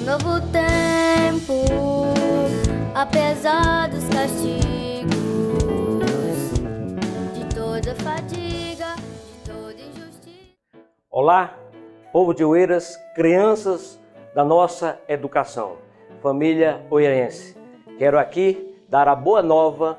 novo tempo, apesar dos castigos, de toda fadiga, de toda injustiça. Olá, povo de Oeiras, crianças da nossa educação, família oeirense. Quero aqui dar a boa nova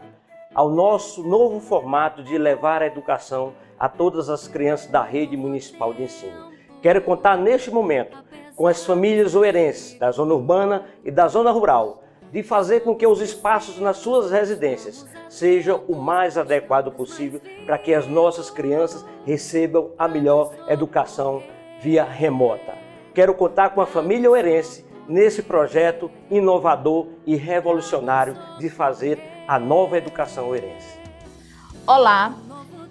ao nosso novo formato de levar a educação a todas as crianças da rede municipal de ensino. Quero contar neste momento com as famílias oeirenses da zona urbana e da zona rural, de fazer com que os espaços nas suas residências sejam o mais adequado possível para que as nossas crianças recebam a melhor educação via remota. Quero contar com a família oeirense nesse projeto inovador e revolucionário de fazer a nova educação oeirense. Olá,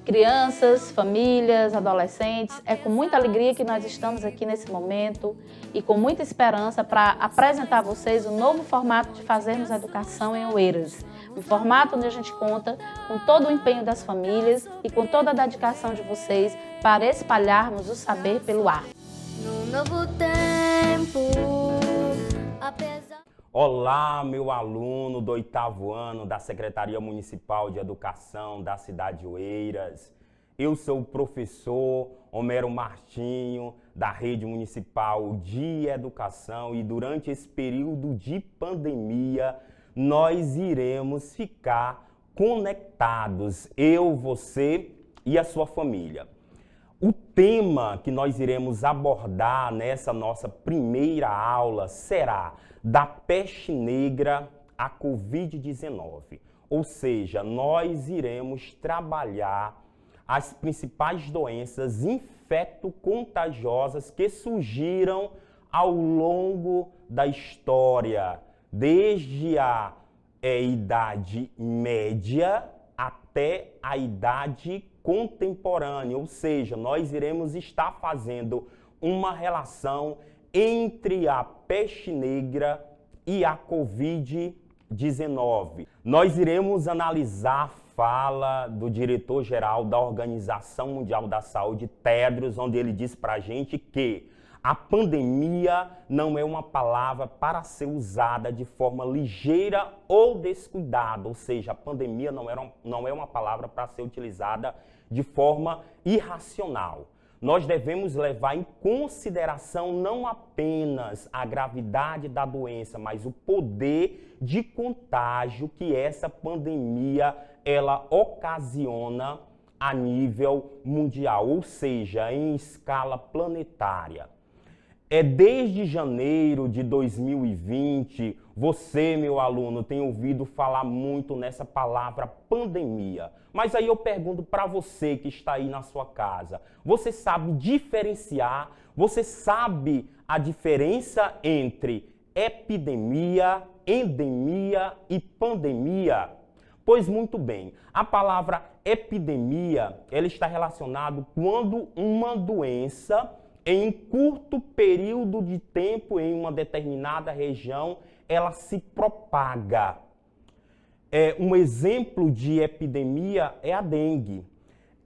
crianças, famílias, adolescentes, é com muita alegria que nós estamos aqui nesse momento e com muita esperança para apresentar a vocês o novo formato de fazermos educação em Oeiras. Um formato onde a gente conta com todo o empenho das famílias e com toda a dedicação de vocês para espalharmos o saber pelo ar. Num novo tempo, apesar... Olá, meu aluno do 8º ano da Secretaria Municipal de Educação da cidade de Oeiras. Eu sou o professor Homero Martinho, da Rede Municipal de Educação, e durante esse período de pandemia, nós iremos ficar conectados, eu, você e a sua família. O tema que nós iremos abordar nessa nossa primeira aula será da peste negra à Covid-19. Ou seja, nós iremos trabalhar as principais doenças infecto-contagiosas que surgiram ao longo da história, desde a Idade Média até a Idade Contemporânea, ou seja, nós iremos estar fazendo uma relação entre a peste negra e a Covid-19. Nós iremos analisar a fala do diretor-geral da Organização Mundial da Saúde, Tedros, onde ele diz para a gente que a pandemia não é uma palavra para ser usada de forma ligeira ou descuidada, ou seja, a pandemia não é uma palavra para ser utilizada de forma irracional. Nós devemos levar em consideração não apenas a gravidade da doença, mas o poder de contágio que essa pandemia ela ocasiona a nível mundial, ou seja, em escala planetária. Desde janeiro de 2020, você, meu aluno, tem ouvido falar muito nessa palavra pandemia. Mas aí eu pergunto para você que está aí na sua casa, você sabe diferenciar, você sabe a diferença entre epidemia, endemia e pandemia? Pois muito bem, a palavra epidemia, ela está relacionada quando uma doença em curto período de tempo, em uma determinada região, ela se propaga. Um exemplo de epidemia é a dengue.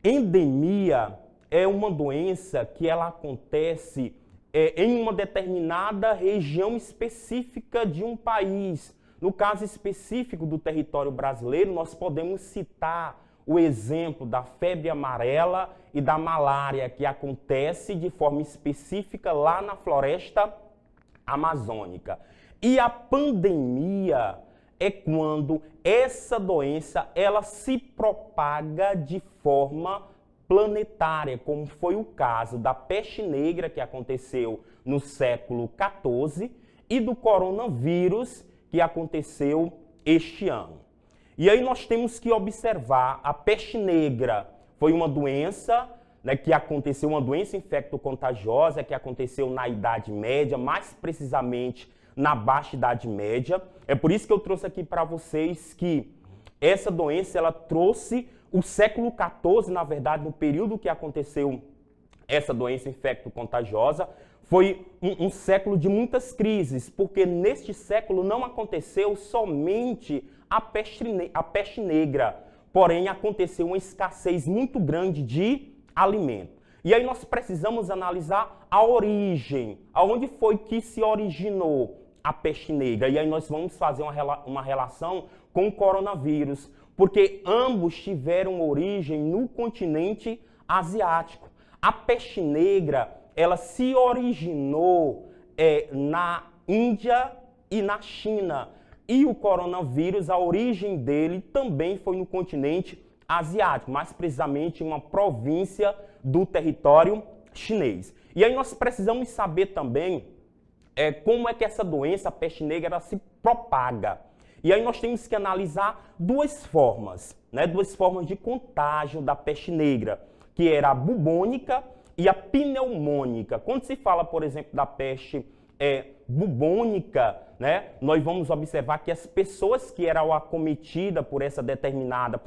Endemia é uma doença que ela acontece em uma determinada região específica de um país. No caso específico do território brasileiro, nós podemos citar o exemplo da febre amarela e da malária, que acontece de forma específica lá na floresta amazônica. E a pandemia é quando essa doença ela se propaga de forma planetária, como foi o caso da peste negra, que aconteceu no século XIV, e do coronavírus, que aconteceu este ano. E aí nós temos que observar, a peste negra foi uma doença, que aconteceu, uma doença infecto-contagiosa que aconteceu na Idade Média, mais precisamente na Baixa Idade Média. É por isso que eu trouxe aqui para vocês que essa doença ela trouxe o século XIV, na verdade, no período que aconteceu essa doença infecto-contagiosa, foi um século de muitas crises, porque neste século não aconteceu somente a peste negra, porém aconteceu uma escassez muito grande de alimento. E aí nós precisamos analisar a origem, aonde foi que se originou a peste negra. E aí nós vamos fazer uma relação com o coronavírus, porque ambos tiveram origem no continente asiático. A peste negra, ela se originou na Índia e na China. E o coronavírus, a origem dele também foi no continente asiático, mais precisamente em uma província do território chinês. E aí nós precisamos saber também como é que essa doença, a peste negra, ela se propaga. E aí nós temos que analisar duas formas, né? Duas formas de contágio da peste negra, que era a bubônica e a pneumônica. Quando se fala, por exemplo, da peste bubônica, né, nós vamos observar que as pessoas que eram acometidas por essa determinada,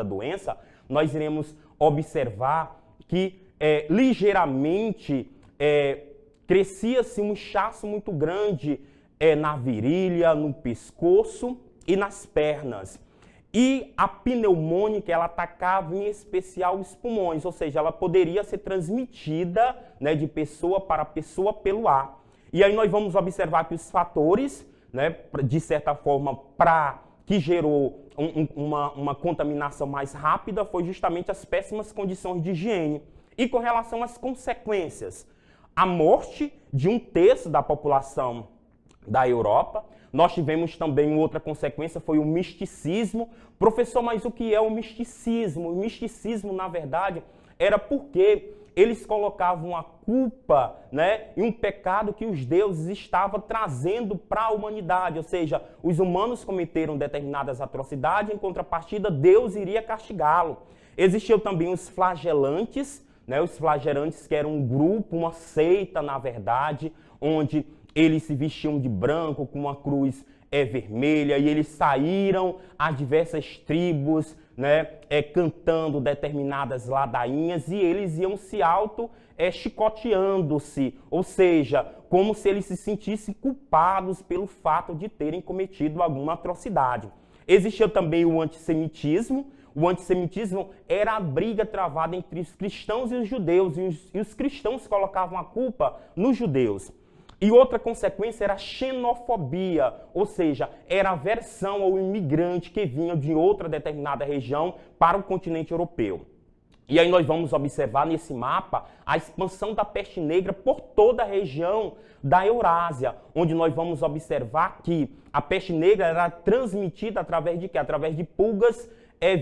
doença, nós iremos observar que ligeiramente crescia-se um inchaço muito grande na virilha, no pescoço e nas pernas. E a pneumônica, ela atacava em especial os pulmões, ou seja, ela poderia ser transmitida, né, de pessoa para pessoa pelo ar. E aí nós vamos observar que os fatores, né, de certa forma, que gerou uma contaminação mais rápida foi justamente as péssimas condições de higiene. E com relação às consequências, a morte de 1/3 da população da Europa. Nós tivemos também outra consequência, foi o misticismo. Professor, mas o que é o misticismo? O misticismo, na verdade, era porque eles colocavam a culpa, né, em um pecado que os deuses estavam trazendo para a humanidade. Ou seja, os humanos cometeram determinadas atrocidades, em contrapartida, Deus iria castigá-lo. Existiam também os flagelantes, né, os flagelantes que eram um grupo, uma seita, na verdade, onde eles se vestiam de branco com uma cruz vermelha e eles saíram a diversas tribos, né, cantando determinadas ladainhas e eles iam se chicoteando-se, ou seja, como se eles se sentissem culpados pelo fato de terem cometido alguma atrocidade. Existia também o antissemitismo. O antissemitismo era a briga travada entre os cristãos e os judeus, e os cristãos colocavam a culpa nos judeus. E outra consequência era a xenofobia, ou seja, era a aversão ao imigrante que vinha de outra determinada região para o continente europeu. E aí nós vamos observar nesse mapa a expansão da peste negra por toda a região da Eurásia, onde nós vamos observar que a peste negra era transmitida através de quê? Através de pulgas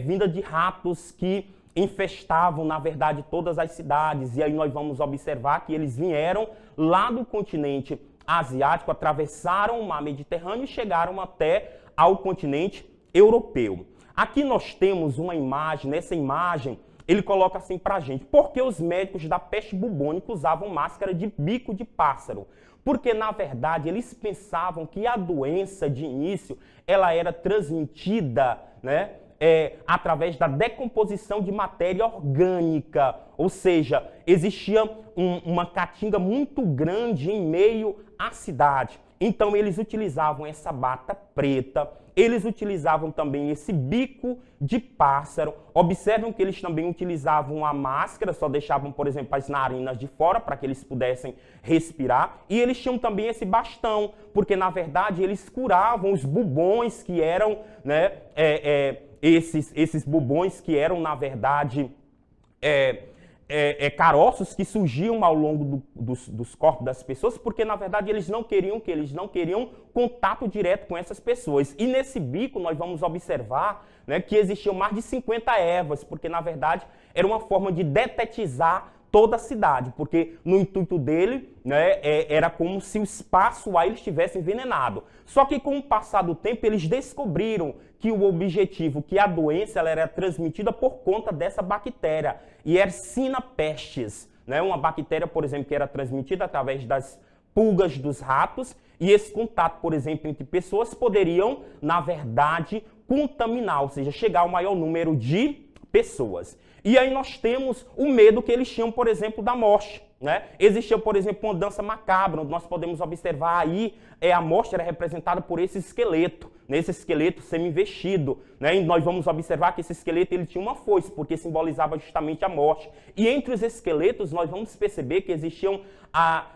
vindas de ratos que infestavam, na verdade, todas as cidades. E aí nós vamos observar que eles vieram lá do continente asiático, atravessaram o mar Mediterrâneo e chegaram até ao continente europeu. Aqui nós temos uma imagem, nessa imagem ele coloca assim pra gente: por que os médicos da peste bubônica usavam máscara de bico de pássaro? Porque, na verdade, eles pensavam que a doença, de início, ela era transmitida, né, através da decomposição de matéria orgânica, ou seja, existia uma caatinga muito grande em meio à cidade. Então eles utilizavam essa bata preta, eles utilizavam também esse bico de pássaro. Observam que eles também utilizavam a máscara, só deixavam, por exemplo, as narinas de fora para que eles pudessem respirar. E eles tinham também esse bastão, porque na verdade eles curavam os bubões que eram, né, esses bubões que eram, na verdade, caroços que surgiam ao longo dos corpos das pessoas, porque, na verdade, eles não queriam contato direto com essas pessoas. E nesse bico nós vamos observar, né, que existiam mais de 50 ervas, porque, na verdade, era uma forma de detetizar toda a cidade, porque no intuito dele, né, era como se o espaço lá estivesse envenenado. Só que com o passar do tempo eles descobriram que o objetivo, que a doença ela era transmitida por conta dessa bactéria, Yersinia pestis, né, uma bactéria, por exemplo, que era transmitida através das pulgas dos ratos, e esse contato, por exemplo, entre pessoas poderiam, na verdade, contaminar, ou seja, chegar ao maior número de pessoas. E aí nós temos o medo que eles tinham, por exemplo, da morte, né? Existia, por exemplo, uma dança macabra, onde nós podemos observar aí, a morte era representada por esse esqueleto, né? Esse esqueleto semi-vestido, né? E nós vamos observar que esse esqueleto ele tinha uma foice, porque simbolizava justamente a morte. E entre os esqueletos nós vamos perceber que existiam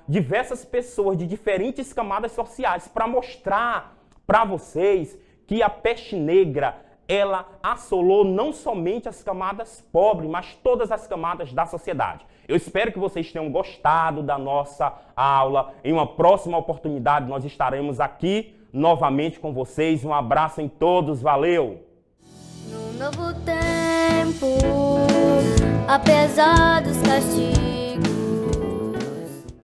diversas pessoas de diferentes camadas sociais, para mostrar para vocês que a peste negra ela assolou não somente as camadas pobres, mas todas as camadas da sociedade. Eu espero que vocês tenham gostado da nossa aula. Em uma próxima oportunidade nós estaremos aqui novamente com vocês. Um abraço em todos, valeu! No novo tempo, apesar dos castigos,